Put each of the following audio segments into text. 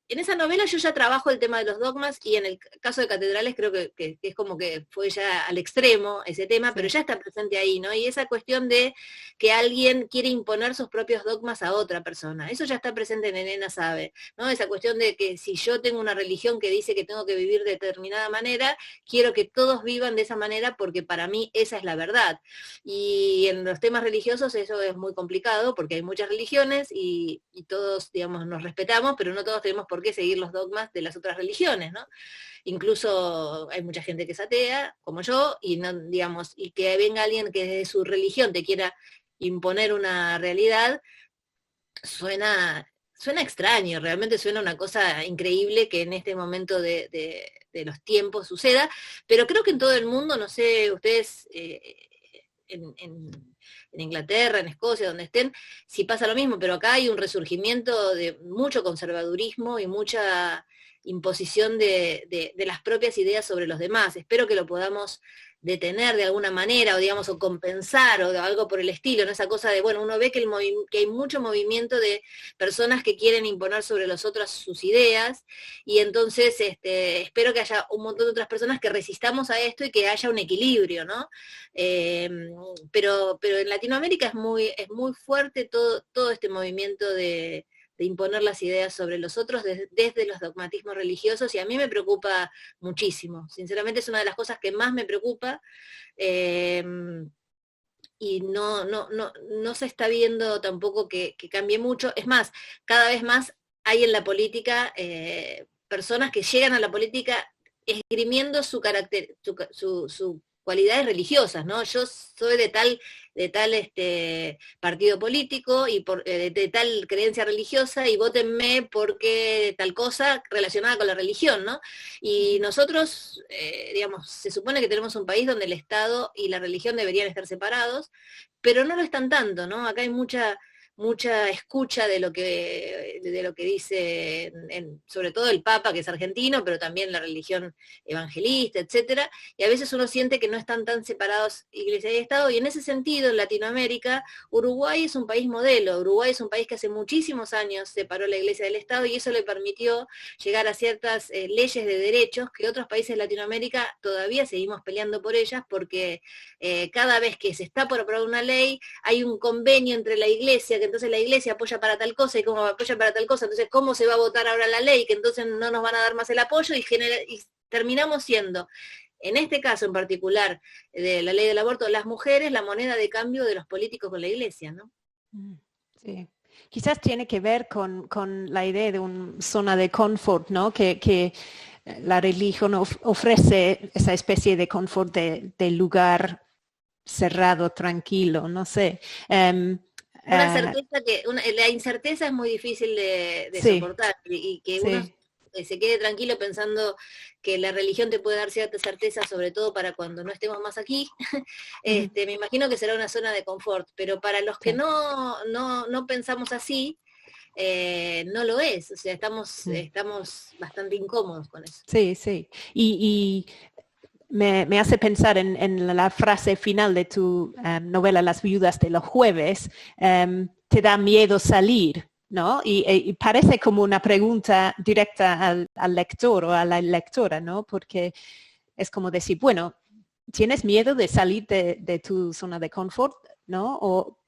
en esa novela yo ya trabajo el tema de los dogmas y en el caso de Catedrales creo que es como que fue ya al extremo ese tema, pero Sí. ya está presente ahí, ¿no? Y esa cuestión de que alguien quiere imponer sus propios dogmas a otra persona, eso ya está presente en Elena Sabe, ¿no? Esa cuestión de que si yo tengo una religión que dice que tengo que vivir de determinada manera, quiero que todos vivan de esa manera porque para mí esa es la verdad. Y en los temas religiosos eso es muy complicado porque hay muchas religiones y todos, digamos, nos respetamos, pero no todos tenemos por qué seguir los dogmas de las otras religiones, ¿no? Incluso hay mucha gente que es atea, como yo, y no, digamos, y que venga alguien que de su religión te quiera imponer una realidad, suena extraño, realmente suena una cosa increíble que en este momento de los tiempos suceda, pero creo que en todo el mundo, no sé, ustedes en Inglaterra, en Escocia, donde estén, si pasa lo mismo, pero acá hay un resurgimiento de mucho conservadurismo y mucha imposición de las propias ideas sobre los demás. Espero que lo podamos detener de alguna manera, o digamos, o compensar, o algo por el estilo, ¿no? Esa cosa de, bueno, uno ve que hay mucho movimiento de personas que quieren imponer sobre los otros sus ideas, y entonces espero que haya un montón de otras personas que resistamos a esto y que haya un equilibrio, ¿no? Eh, pero en Latinoamérica es muy fuerte todo este movimiento de imponer las ideas sobre los otros desde los dogmatismos religiosos, y a mí me preocupa muchísimo. Sinceramente es una de las cosas que más me preocupa, eh, y no se está viendo tampoco que cambie mucho. Es más, cada vez más hay en la política personas que llegan a la política esgrimiendo su carácter, su cualidades religiosas, ¿no? Yo soy de tal partido político y de tal creencia religiosa y vótenme porque tal cosa relacionada con la religión, ¿no? Y nosotros, digamos, se supone que tenemos un país donde el Estado y la religión deberían estar separados, pero no lo están tanto, ¿no? Acá hay mucha escucha de lo que dice, sobre todo el Papa, que es argentino, pero también la religión evangelista, etcétera, y a veces uno siente que no están tan separados Iglesia y Estado, y en ese sentido, en Latinoamérica, Uruguay es un país modelo. Uruguay es un país que hace muchísimos años separó la Iglesia del Estado, y eso le permitió llegar a ciertas leyes de derechos que otros países de Latinoamérica todavía seguimos peleando por ellas, porque cada vez que se está por aprobar una ley, hay un convenio entre la iglesia, que entonces la iglesia apoya para tal cosa y como apoya para tal cosa, entonces cómo se va a votar ahora la ley, que entonces no nos van a dar más el apoyo, y terminamos siendo, en este caso en particular de la ley del aborto, las mujeres la moneda de cambio de los políticos con la iglesia, ¿no? Sí. Quizás tiene que ver con la idea de una zona de confort, ¿no? Que la religión ofrece esa especie de confort de lugar cerrado, tranquilo, no sé. Una Uh, certeza la incerteza es muy difícil de sí, soportar, y que uno sí. se quede tranquilo pensando que la religión te puede dar cierta certeza, sobre todo para cuando no estemos más aquí. Uh-huh. Me imagino que será una zona de confort, pero para los que Sí. no pensamos así, no lo es, o sea, Mm. estamos bastante incómodos con eso. Sí, sí. Y me hace pensar en la frase final de tu novela Las viudas de los jueves, te da miedo salir, ¿no? Y parece como una pregunta directa al lector o a la lectora, ¿no? Porque es como decir, bueno, ¿tienes miedo de salir de tu zona de confort, ¿no? O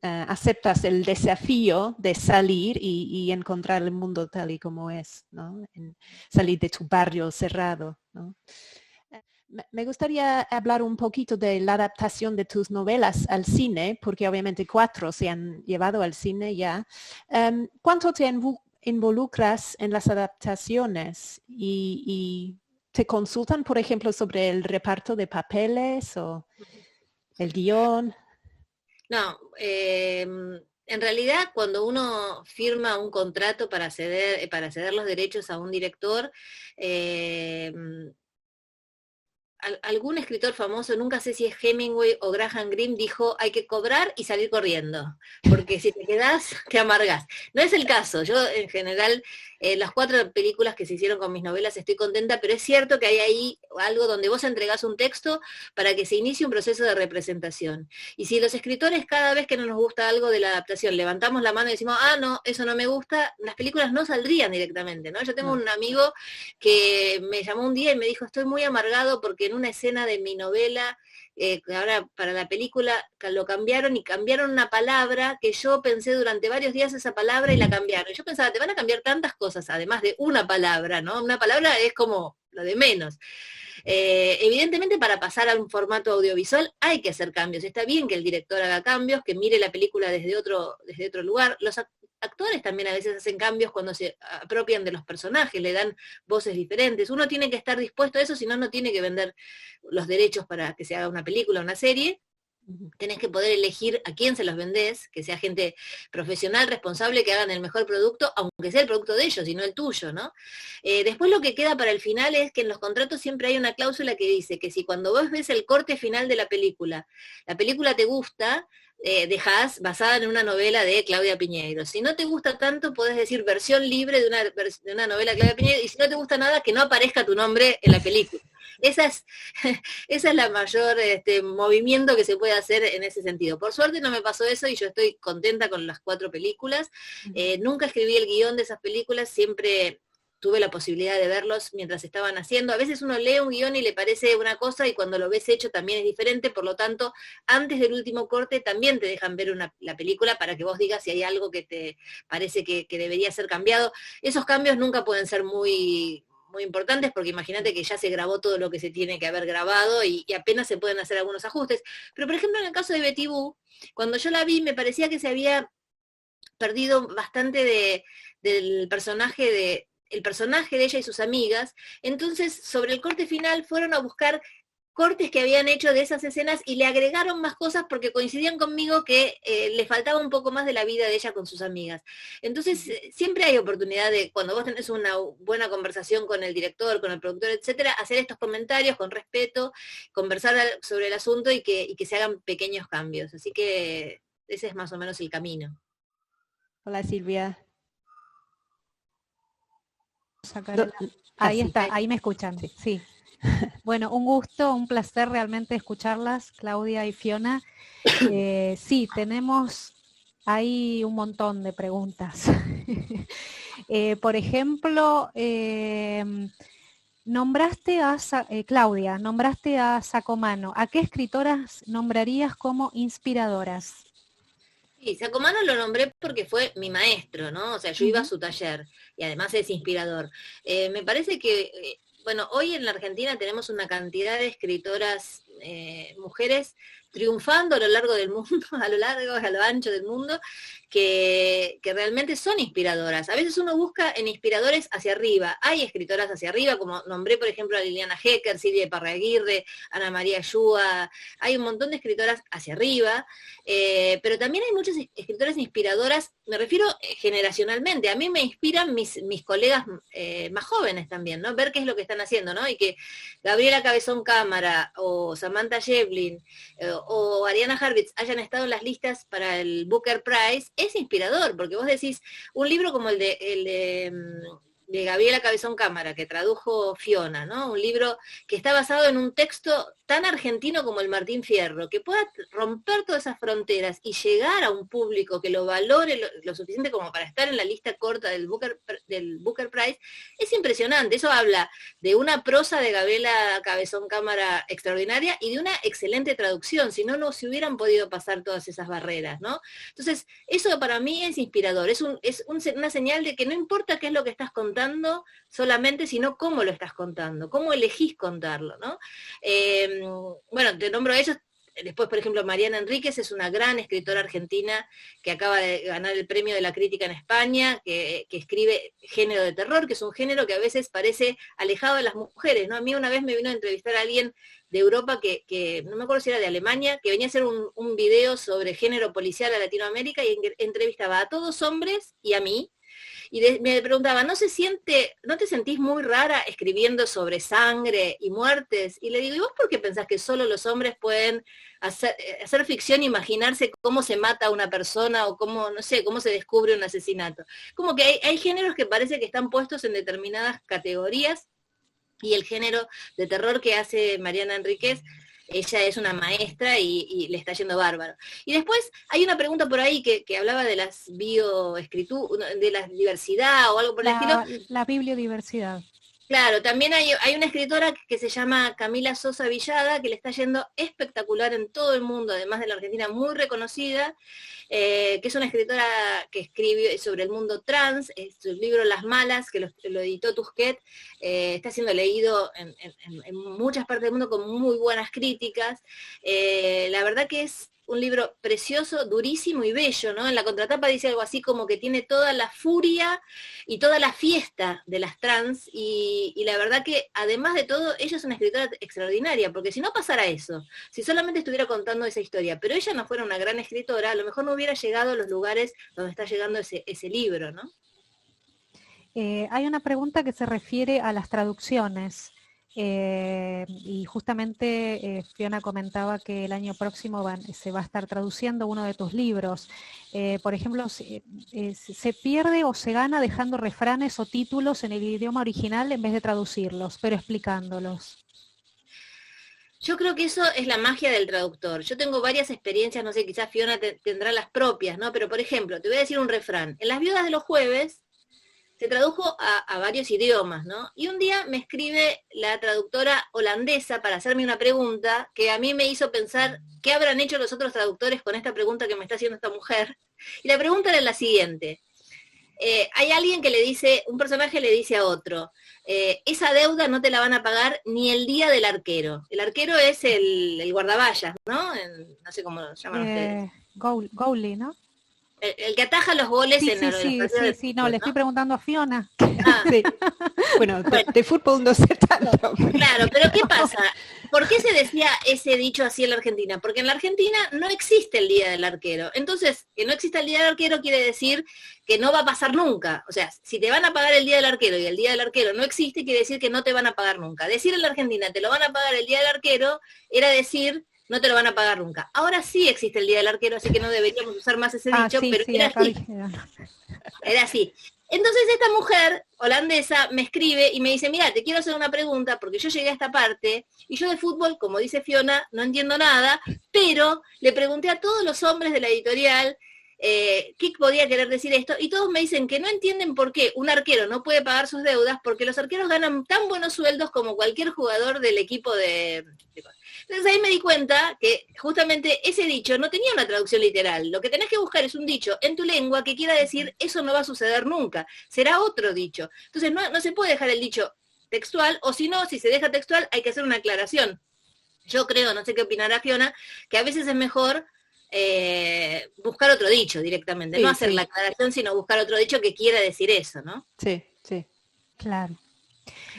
aceptas el desafío de salir y encontrar el mundo tal y como es, ¿no? Salir de tu barrio cerrado, ¿no? Me gustaría hablar un poquito de la adaptación de tus novelas al cine, porque obviamente 4 se han llevado al cine ya. ¿Cuánto te involucras en las adaptaciones? ¿Y te consultan, por ejemplo, sobre el reparto de papeles o el guión? No, en realidad cuando uno firma un contrato para ceder los derechos a un director, eh, algún escritor famoso, nunca sé si es Hemingway o Graham Greene, dijo, hay que cobrar y salir corriendo, porque si te quedás, te amargás. No es el caso, yo en general, las 4 películas que se hicieron con mis novelas estoy contenta, pero es cierto que hay ahí algo donde vos entregás un texto para que se inicie un proceso de representación. Y si los escritores cada vez que no nos gusta algo de la adaptación levantamos la mano y decimos, no, eso no me gusta, las películas no saldrían directamente, ¿no? Yo tengo un amigo que me llamó un día y me dijo, estoy muy amargado porque en una escena de mi novela, ahora para la película lo cambiaron y cambiaron una palabra que yo pensé durante varios días esa palabra y la cambiaron. Yo pensaba, te van a cambiar tantas cosas, además de una palabra, ¿no? Una palabra es como lo de menos. Evidentemente para pasar a un formato audiovisual hay que hacer cambios. Está bien que el director haga cambios, que mire la película desde otro lugar. Los actores también a veces hacen cambios cuando se apropian de los personajes, le dan voces diferentes. Uno tiene que estar dispuesto a eso, si no, no tiene que vender los derechos para que se haga una película o una serie. Tenés que poder elegir a quién se los vendés, que sea gente profesional, responsable, que hagan el mejor producto, aunque sea el producto de ellos y no el tuyo, ¿no? Después lo que queda para el final es que en los contratos siempre hay una cláusula que dice que si cuando vos ves el corte final de la película te gusta, dejás basada en una novela de Claudia Piñeiro. Si no te gusta tanto, podés decir versión libre de una novela de Claudia Piñeiro, y si no te gusta nada, que no aparezca tu nombre en la película. Esa es la mayor movimiento que se puede hacer en ese sentido. Por suerte no me pasó eso y yo estoy contenta con las 4 películas. Nunca escribí el guión de esas películas, siempre tuve la posibilidad de verlos mientras estaban haciendo. A veces uno lee un guión y le parece una cosa y cuando lo ves hecho también es diferente, por lo tanto, antes del último corte también te dejan ver la película para que vos digas si hay algo que te parece que debería ser cambiado. Esos cambios nunca pueden ser muy importantes, porque imagínate que ya se grabó todo lo que se tiene que haber grabado y apenas se pueden hacer algunos ajustes. Pero por ejemplo en el caso de Betty Boo, cuando yo la vi me parecía que se había perdido bastante del personaje el personaje de ella y sus amigas. Entonces sobre el corte final fueron a buscar cortes que habían hecho de esas escenas y le agregaron más cosas porque coincidían conmigo que le faltaba un poco más de la vida de ella con sus amigas. Entonces, siempre hay oportunidad de, cuando vos tenés una buena conversación con el director, con el productor, etcétera, hacer estos comentarios con respeto, conversar sobre el asunto y que se hagan pequeños cambios. Así que ese es más o menos el camino. Hola Silvia. Ahí está, ahí me escuchan, sí. Bueno, un gusto, un placer realmente escucharlas, Claudia y Fiona. Sí, tenemos ahí un montón de preguntas. Por ejemplo, Claudia, nombraste a Sacomano. ¿A qué escritoras nombrarías como inspiradoras? Sí, Sacomano lo nombré porque fue mi maestro, ¿no? O sea, yo iba a su taller y además es inspirador. Me parece que... Bueno, hoy en la Argentina tenemos una cantidad de escritoras mujeres triunfando a lo largo del mundo, a lo ancho del mundo, que realmente son inspiradoras. A veces uno busca en inspiradores hacia arriba. Hay escritoras hacia arriba, como nombré, por ejemplo, a Liliana Hecker, Silvia Parraguirre, Ana María Yúa. Hay un montón de escritoras hacia arriba, pero también hay muchas escritoras inspiradoras, me refiero generacionalmente. A mí me inspiran mis colegas más jóvenes también, ¿no? Ver qué es lo que están haciendo, ¿no? Y que Gabriela Cabezón Cámara o Samantha Shevlin o Ariana Harvitz hayan estado en las listas para el Booker Prize, es inspirador, porque vos decís, un libro como el de Gabriela Cabezón Cámara, que tradujo Fiona, ¿no? Un libro que está basado en un texto tan argentino como el Martín Fierro, que pueda romper todas esas fronteras y llegar a un público que lo valore lo suficiente como para estar en la lista corta del Booker Prize, es impresionante. Eso habla de una prosa de Gabriela Cabezón Cámara extraordinaria y de una excelente traducción, si no, no se hubieran podido pasar todas esas barreras, ¿no? Entonces, eso para mí es inspirador, es una señal de que no importa qué es lo que estás contando solamente, sino cómo lo estás contando, cómo elegís contarlo, ¿no? Bueno, te nombro a ellos. Después, por ejemplo, Mariana Enríquez es una gran escritora argentina que acaba de ganar el premio de la crítica en España, que escribe género de terror, que es un género que a veces parece alejado de las mujeres, ¿no? A mí una vez me vino a entrevistar a alguien de Europa, que no me acuerdo si era de Alemania, que venía a hacer un video sobre género policial a Latinoamérica y entrevistaba a todos hombres y a mí, Y me preguntaba, ¿no te sentís muy rara escribiendo sobre sangre y muertes? Y le digo, ¿y vos por qué pensás que solo los hombres pueden hacer ficción, imaginarse cómo se mata a una persona o cómo, no sé, cómo se descubre un asesinato? Como que hay géneros que parece que están puestos en determinadas categorías, y el género de terror que hace Mariana Enríquez, ella es una maestra y le está yendo bárbaro. Y después hay una pregunta por ahí que hablaba de las bioescrituras, de la diversidad o algo por el estilo. La bibliodiversidad. Claro, también hay una escritora que se llama Camila Sosa Villada, que le está yendo espectacular en todo el mundo, además de la Argentina, muy reconocida, que es una escritora que escribe sobre el mundo trans, su libro Las Malas, que lo editó Tusquets, está siendo leído en muchas partes del mundo con muy buenas críticas. La verdad que es un libro precioso, durísimo y bello, ¿no? En la contratapa dice algo así como que tiene toda la furia y toda la fiesta de las trans, y la verdad que además de todo, ella es una escritora extraordinaria, porque si no pasara eso, si solamente estuviera contando esa historia, pero ella no fuera una gran escritora, a lo mejor no hubiera llegado a los lugares donde está llegando ese libro, ¿no? Hay una pregunta que se refiere a las traducciones. Y justamente Fiona comentaba que el año próximo se va a estar traduciendo uno de tus libros. Por ejemplo, ¿se pierde o se gana dejando refranes o títulos en el idioma original en vez de traducirlos, pero explicándolos? Yo creo que eso es la magia del traductor. Yo tengo varias experiencias, no sé, quizás Fiona tendrá las propias, ¿no? Pero por ejemplo, te voy a decir un refrán. En Las Viudas de los Jueves se tradujo a varios idiomas, ¿no? Y un día me escribe la traductora holandesa para hacerme una pregunta que a mí me hizo pensar, ¿qué habrán hecho los otros traductores con esta pregunta que me está haciendo esta mujer? Y la pregunta era la siguiente. Hay alguien que le dice, un personaje le dice a otro, esa deuda no te la van a pagar ni el día del arquero. El arquero es el guardaballas, ¿no? No sé cómo lo llaman ustedes. Goalie, ¿no? El que ataja los goles en los partidos de fútbol, ¿no? Le estoy preguntando a Fiona. Sí. Bueno, de fútbol no sé tanto. Claro, pero ¿qué pasa? ¿Por qué se decía ese dicho así en la Argentina? Porque en la Argentina no existe el Día del Arquero. Entonces, que no exista el Día del Arquero quiere decir que no va a pasar nunca. O sea, si te van a pagar el Día del Arquero y el Día del Arquero no existe, quiere decir que no te van a pagar nunca. Decir en la Argentina, te lo van a pagar el Día del Arquero, era decir, no te lo van a pagar nunca. Ahora sí existe el Día del Arquero, así que no deberíamos usar más ese dicho, sí, pero sí, era así. Era así. Entonces esta mujer holandesa me escribe y me dice, mira, te quiero hacer una pregunta porque yo llegué a esta parte y yo de fútbol, como dice Fiona, no entiendo nada, pero le pregunté a todos los hombres de la editorial qué podía querer decir esto, y todos me dicen que no entienden por qué un arquero no puede pagar sus deudas, porque los arqueros ganan tan buenos sueldos como cualquier jugador del equipo de... Entonces ahí me di cuenta que justamente ese dicho no tenía una traducción literal. Lo que tenés que buscar es un dicho en tu lengua que quiera decir eso no va a suceder nunca. Será otro dicho. Entonces no se puede dejar el dicho textual, o si no, si se deja textual hay que hacer una aclaración. Yo creo, no sé qué opinará Fiona, que a veces es mejor buscar otro dicho directamente. Sí, no hacer la aclaración, sino buscar otro dicho que quiera decir eso, ¿no? Sí, sí. Claro.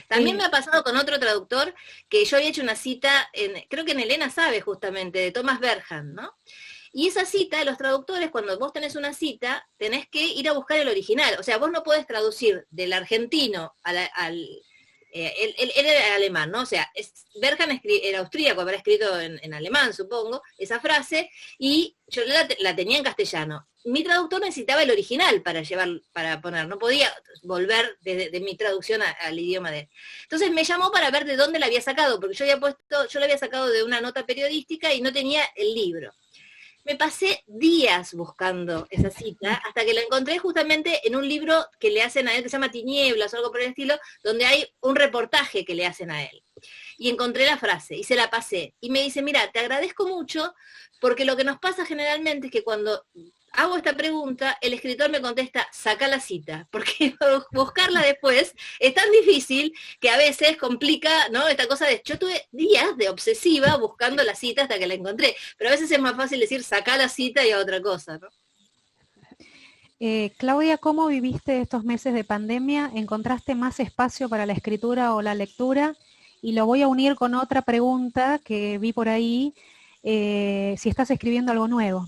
También me ha pasado con otro traductor que yo había hecho una cita, creo que en Elena sabe justamente, de Thomas Berhan, ¿no? Y esa cita, los traductores, cuando vos tenés una cita, tenés que ir a buscar el original. O sea, vos no podés traducir del argentino él era alemán, ¿no? O sea, Berhan era austríaco, habrá escrito en alemán, supongo, esa frase, y yo la tenía en castellano. Mi traductor necesitaba el original para poner, no podía volver de mi traducción al idioma de él. Entonces me llamó para ver de dónde la había sacado, porque yo la había sacado de una nota periodística y no tenía el libro. Me pasé días buscando esa cita, hasta que la encontré justamente en un libro que le hacen a él, que se llama Tinieblas o algo por el estilo, donde hay un reportaje que le hacen a él. Y encontré la frase, y se la pasé. Y me dice, mira, te agradezco mucho, porque lo que nos pasa generalmente es que cuando hago esta pregunta, el escritor me contesta, saca la cita, porque buscarla después es tan difícil que a veces complica, ¿no? Esta cosa de, yo tuve días de obsesiva buscando la cita hasta que la encontré, pero a veces es más fácil decir, saca la cita y a otra cosa, ¿no? Claudia, ¿cómo viviste estos meses de pandemia? ¿Encontraste más espacio para la escritura o la lectura? Y lo voy a unir con otra pregunta que vi por ahí, si estás escribiendo algo nuevo.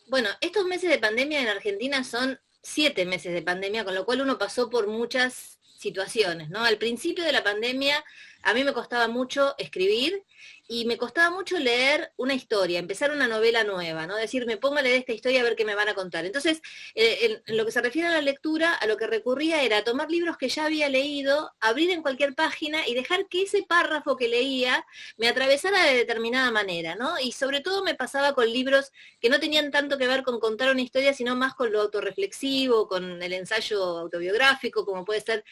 Bueno, estos meses de pandemia en Argentina son 7 meses de pandemia, con lo cual uno pasó por muchas situaciones, ¿no? Al principio de la pandemia a mí me costaba mucho escribir y me costaba mucho leer una historia, empezar una novela nueva, ¿no? Decir, me pongo a leer esta historia a ver qué me van a contar. Entonces, en lo que se refiere a la lectura, a lo que recurría era tomar libros que ya había leído, abrir en cualquier página y dejar que ese párrafo que leía me atravesara de determinada manera, ¿no? Y sobre todo me pasaba con libros que no tenían tanto que ver con contar una historia, sino más con lo autorreflexivo, con el ensayo autobiográfico, como puede ser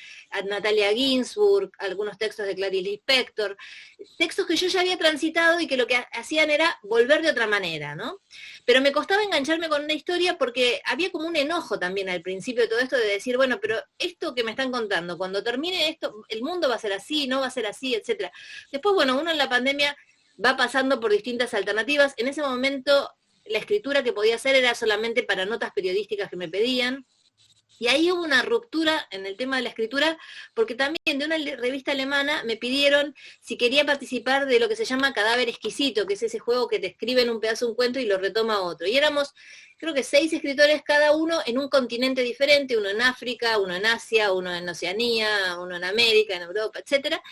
Natalia Ginsburg, algunos textos de Clarice Lispector, textos que yo ya había transitado y que lo que hacían era volver de otra manera, ¿no? Pero me costaba engancharme con una historia porque había como un enojo también al principio de todo esto de decir, bueno, pero esto que me están contando, cuando termine esto, el mundo va a ser así, no va a ser así, etcétera. Después, bueno, uno en la pandemia va pasando por distintas alternativas. En ese momento la escritura que podía hacer era solamente para notas periodísticas que me pedían. Y ahí hubo una ruptura en el tema de la escritura, porque también de una revista alemana me pidieron si quería participar de lo que se llama Cadáver Exquisito, que es ese juego que te escriben un pedazo de un cuento y lo retoma otro. Y éramos, creo que 6 escritores cada uno en un continente diferente, uno en África, uno en Asia, uno en Oceanía, uno en América, en Europa, etcétera.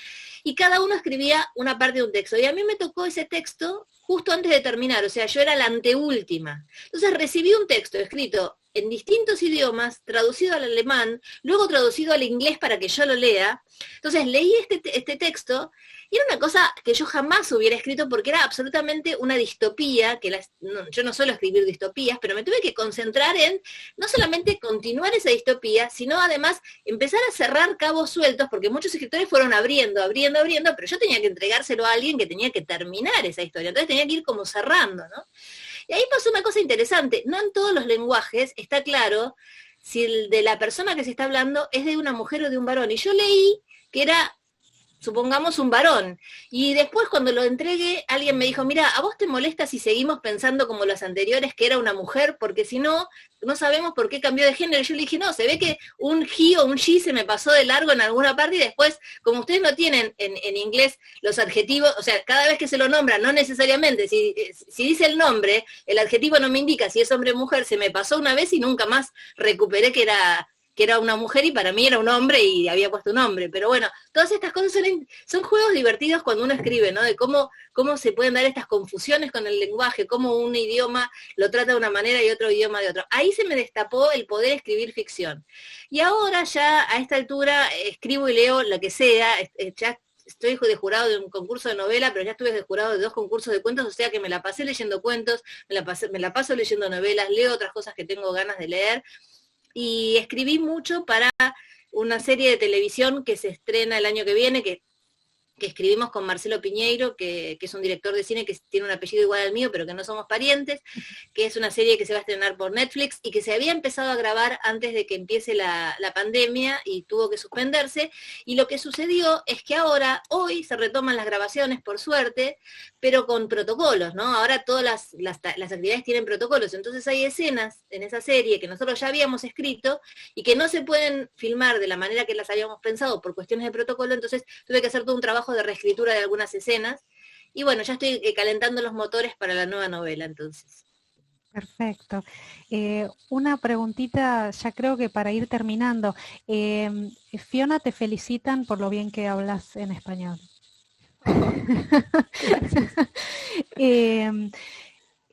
Y cada uno escribía una parte de un texto. Y a mí me tocó ese texto justo antes de terminar, o sea, yo era la anteúltima. Entonces recibí un texto escrito en distintos idiomas, traducido al alemán, luego traducido al inglés para que yo lo lea. Entonces leí este texto y era una cosa que yo jamás hubiera escrito porque era absolutamente una distopía, que yo no suelo escribir distopías, pero me tuve que concentrar en no solamente continuar esa distopía, sino además empezar a cerrar cabos sueltos, porque muchos escritores fueron abriendo, pero yo tenía que entregárselo a alguien que tenía que terminar esa historia, entonces tenía que ir como cerrando, ¿no? Y ahí pasó una cosa interesante, no en todos los lenguajes está claro si el de la persona que se está hablando es de una mujer o de un varón, y yo leí que era, supongamos, un varón, y después cuando lo entregué, alguien me dijo, mira, ¿a vos te molesta si seguimos pensando como los anteriores que era una mujer? Porque si no, no sabemos por qué cambió de género. Y yo le dije, no, se ve que un he o un she se me pasó de largo en alguna parte, y después, como ustedes no tienen en inglés los adjetivos, o sea, cada vez que se lo nombra, no necesariamente, si dice el nombre, el adjetivo no me indica si es hombre o mujer, se me pasó una vez y nunca más recuperé que era una mujer y para mí era un hombre y había puesto un hombre. Pero bueno, todas estas cosas son juegos divertidos cuando uno escribe, ¿no? De cómo se pueden dar estas confusiones con el lenguaje, cómo un idioma lo trata de una manera y otro idioma de otro. Ahí se me destapó el poder escribir ficción. Y ahora ya a esta altura escribo y leo lo que sea, ya estoy de jurado de un concurso de novela, pero ya estuve de jurado de 2 concursos de cuentos, o sea que me la pasé leyendo cuentos, me la paso leyendo novelas, leo otras cosas que tengo ganas de leer. Y escribí mucho para una serie de televisión que se estrena el año que viene, que escribimos con Marcelo Piñeiro, que es un director de cine que tiene un apellido igual al mío, pero que no somos parientes, que es una serie que se va a estrenar por Netflix y que se había empezado a grabar antes de que empiece la pandemia y tuvo que suspenderse. Y lo que sucedió es que hoy se retoman las grabaciones, por suerte, pero con protocolos, ¿no? Ahora todas las actividades tienen protocolos, entonces hay escenas en esa serie que nosotros ya habíamos escrito y que no se pueden filmar de la manera que las habíamos pensado por cuestiones de protocolo, entonces tuve que hacer todo un trabajo de reescritura de algunas escenas, y bueno, ya estoy calentando los motores para la nueva novela, entonces. Perfecto. Una preguntita, ya creo que para ir terminando. Fiona, te felicitan por lo bien que hablas en español.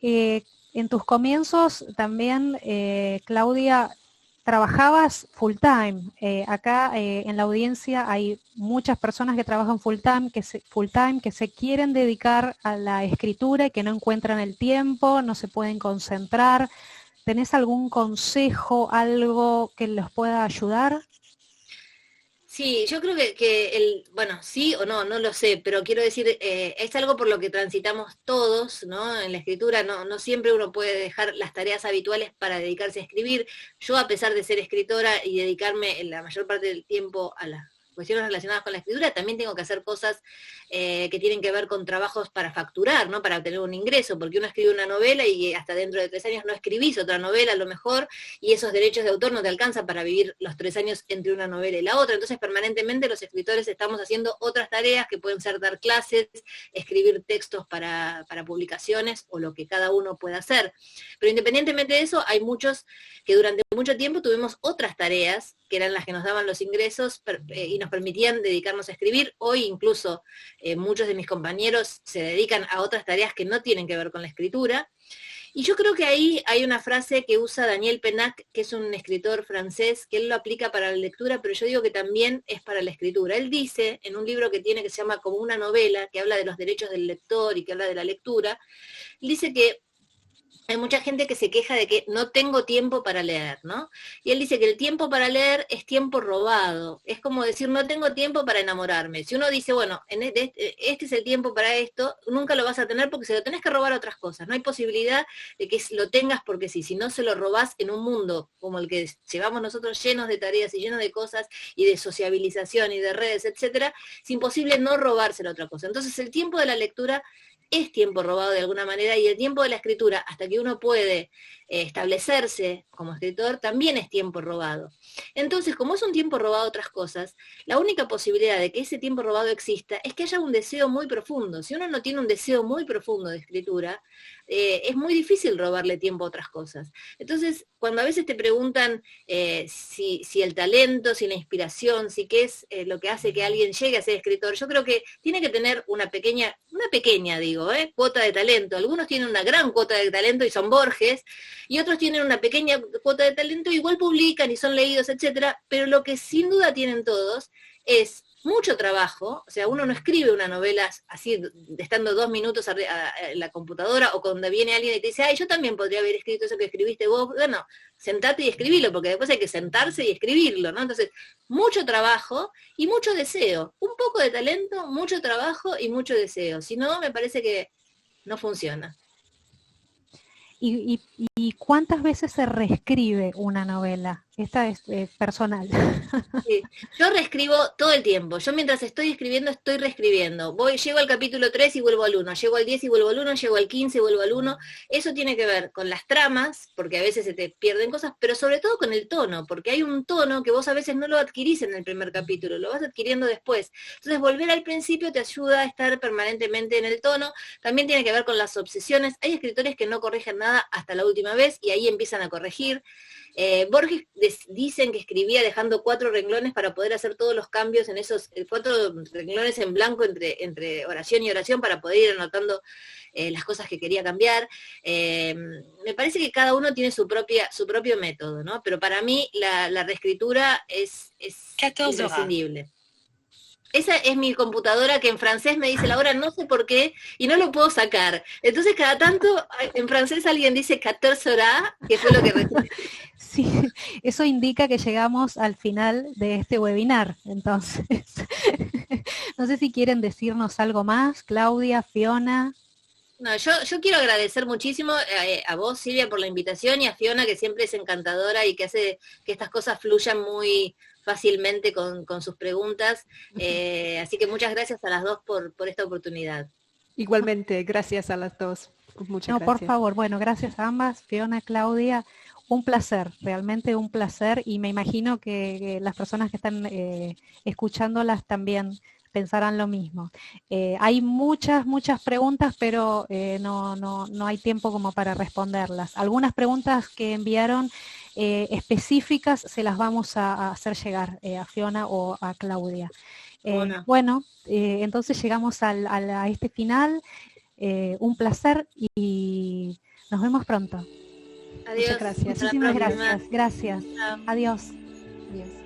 En tus comienzos también, Claudia, trabajabas full time. Acá en la audiencia hay muchas personas que trabajan full time, que se quieren dedicar a la escritura y que no encuentran el tiempo, no se pueden concentrar. ¿Tenés algún consejo, algo que les pueda ayudar? Sí, yo creo que bueno, sí o no lo sé, pero quiero decir, es algo por lo que transitamos todos, ¿no? En la escritura no siempre uno puede dejar las tareas habituales para dedicarse a escribir. Yo, a pesar de ser escritora y dedicarme la mayor parte del tiempo a cuestiones relacionadas con la escritura, también tengo que hacer cosas que tienen que ver con trabajos para facturar, ¿no? Para obtener un ingreso, porque uno escribe una novela y hasta dentro de 3 años no escribís otra novela a lo mejor, y esos derechos de autor no te alcanzan para vivir los 3 años entre una novela y la otra. Entonces permanentemente los escritores estamos haciendo otras tareas que pueden ser dar clases, escribir textos para publicaciones o lo que cada uno pueda hacer. Pero independientemente de eso, hay muchos que durante mucho tiempo tuvimos otras tareas que eran las que nos daban los ingresos y nos permitían dedicarnos a escribir. Hoy incluso muchos de mis compañeros se dedican a otras tareas que no tienen que ver con la escritura. Y yo creo que ahí hay una frase que usa Daniel Pennac, que es un escritor francés, que él lo aplica para la lectura, pero yo digo que también es para la escritura. Él dice, en un libro que tiene que se llama Como una novela, que habla de los derechos del lector y que habla de la lectura, dice que hay mucha gente que se queja de que no tengo tiempo para leer, ¿no? Y él dice que el tiempo para leer es tiempo robado. Es como decir, no tengo tiempo para enamorarme. Si uno dice, bueno, este es el tiempo para esto, nunca lo vas a tener porque se lo tenés que robar a otras cosas. No hay posibilidad de que lo tengas porque sí. Si no se lo robás en un mundo como el que llevamos nosotros, llenos de tareas y llenos de cosas y de sociabilización y de redes, etcétera, es imposible no robárselo a otra cosa. Entonces el tiempo de la lectura es tiempo robado de alguna manera, y el tiempo de la escritura, hasta que uno puede establecerse como escritor, también es tiempo robado. Entonces, como es un tiempo robado a otras cosas, la única posibilidad de que ese tiempo robado exista es que haya un deseo muy profundo. Si uno no tiene un deseo muy profundo de escritura, es muy difícil robarle tiempo a otras cosas. Entonces, cuando a veces te preguntan si el talento, si la inspiración, si qué es lo que hace que alguien llegue a ser escritor, yo creo que tiene que tener una pequeña cuota de talento. Algunos tienen una gran cuota de talento y son Borges, y otros tienen una pequeña cuota de talento, igual publican y son leídos, etcétera, pero lo que sin duda tienen todos es mucho trabajo. O sea, uno no escribe una novela así, estando 2 minutos en la computadora, o cuando viene alguien y te dice, ay, yo también podría haber escrito eso que escribiste vos. Bueno, sentate y escribilo, porque después hay que sentarse y escribirlo, ¿no? Entonces, mucho trabajo y mucho deseo. Un poco de talento, mucho trabajo y mucho deseo. Si no, me parece que no funciona. ¿Y cuántas veces se reescribe una novela? Esta es personal. Sí. Yo reescribo todo el tiempo. Yo mientras estoy escribiendo, estoy reescribiendo. Llego al capítulo 3 y vuelvo al 1. Llego al 10 y vuelvo al 1. Llego al 15 y vuelvo al 1. Eso tiene que ver con las tramas, porque a veces se te pierden cosas, pero sobre todo con el tono, porque hay un tono que vos a veces no lo adquirís en el primer capítulo, lo vas adquiriendo después. Entonces, volver al principio te ayuda a estar permanentemente en el tono. También tiene que ver con las obsesiones. Hay escritores que no corrigen nada hasta la última vez y ahí empiezan a corregir. Borges dicen que escribía dejando 4 renglones para poder hacer todos los cambios en esos 4 renglones en blanco entre oración y oración para poder ir anotando las cosas que quería cambiar. Me parece que cada uno tiene su propio método, ¿no? Pero para mí la reescritura es imprescindible. Esa es mi computadora que en francés me dice la hora, no sé por qué, y no lo puedo sacar. Entonces cada tanto en francés alguien dice 14 horas, que fue lo que recibí. Sí, eso indica que llegamos al final de este webinar. Entonces, no sé si quieren decirnos algo más, Claudia, Fiona. No, yo quiero agradecer muchísimo a vos, Silvia, por la invitación, y a Fiona, que siempre es encantadora y que hace que estas cosas fluyan muy fácilmente con sus preguntas. Así que muchas gracias a las dos por esta oportunidad. Igualmente, gracias a las dos. Muchas gracias. Por favor, bueno, gracias a ambas, Fiona, Claudia. Un placer, realmente un placer, y me imagino que las personas que están escuchándolas también pensarán lo mismo. Hay muchas preguntas, pero no hay tiempo como para responderlas. Algunas preguntas que enviaron específicas se las vamos a hacer llegar a Fiona o a Claudia. Entonces llegamos a este final. Un placer y nos vemos pronto. Adiós. Muchas gracias. Muchísimas gracias. Gracias. Adiós. Adiós.